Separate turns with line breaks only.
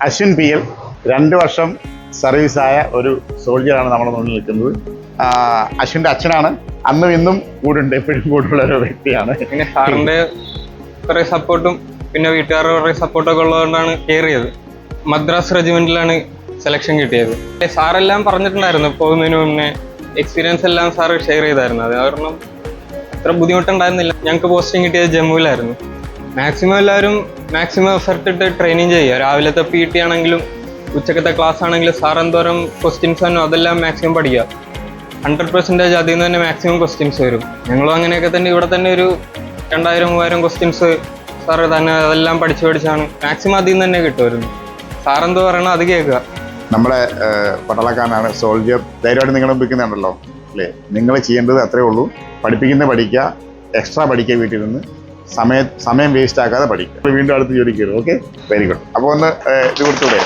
Ashwin PL 2 വർഷം സർവീസായ ഒരു സോൾജിയറാണ് നമ്മുടെ മുന്നിൽ നിൽക്കുന്നത്. അശ്വിൻ്റെ അച്ഛനാണ്. അന്നും ഇന്നും കൂടുണ്ട്, എപ്പോഴും കൂടുള്ള ഒരു വ്യക്തിയാണ്.
പിന്നെ സാറിൻ്റെ കുറേ സപ്പോർട്ടും പിന്നെ വീട്ടുകാരുടെ കുറേ സപ്പോർട്ടൊക്കെ ഉള്ളതുകൊണ്ടാണ് കയറിയത്. മദ്രാസ് റെജിമെൻറ്റിലാണ് സെലക്ഷൻ കിട്ടിയത്. സാറെല്ലാം പറഞ്ഞിട്ടുണ്ടായിരുന്നു പോകുന്നതിന് മുന്നേ, എക്സ്പീരിയൻസ് എല്ലാം സാറ് ഷെയർ ചെയ്തായിരുന്നു. അത് കാരണം അത്ര ബുദ്ധിമുട്ടുണ്ടായിരുന്നില്ല. ഞങ്ങൾക്ക് പോസ്റ്റിംഗ് കിട്ടിയത് ജമ്മുവിലായിരുന്നു. മാക്സിമം എല്ലാവരും എഫർട്ട് ഇട്ട് ട്രെയിനിങ് ചെയ്യുക. രാവിലത്തെ PT ആണെങ്കിലും ഉച്ചക്കത്തെ ക്ലാസ് ആണെങ്കിലും സാർ എന്തോരം ക്വസ്റ്റ്യൻസ് തന്നെ അതെല്ലാം മാക്സിമം പഠിക്കുക. 100% അതിൽ നിന്ന് തന്നെ മാക്സിമം ക്വസ്റ്റ്യൻസ് വരും. ഞങ്ങളും അങ്ങനെയൊക്കെ തന്നെ ഇവിടെ തന്നെ ഒരു 2000-3000 ക്വസ്റ്റ്യൻസ് സാറ് തന്നെ അതെല്ലാം പഠിച്ചാണ് മാക്സിമം അതിൽ നിന്ന് തന്നെ കിട്ടുമായിരുന്നു. സാറെന്തോ പറയണോ അത് കേൾക്കുക.
നമ്മുടെ പട്ടാളക്കാരനാണ് സോൾജിയർ. ധൈര്യമായിട്ട് നിങ്ങൾ പഠിക്കുന്നുണ്ടല്ലോ അല്ലേ? നിങ്ങൾ ചെയ്യേണ്ടത് അത്രേ ഉള്ളൂ. പഠിക്കുക, എക്സ്ട്രാ പഠിക്കുക. വീട്ടിൽ നിന്ന് സമയം വേസ്റ്റ് ആക്കാതെ പഠിക്കുക. വീണ്ടും അടുത്ത് ജോലിക്ക് കയറും. Okay, very good. അപ്പോൾ ഒന്ന് ഇത് കൊടുത്തൂടെ?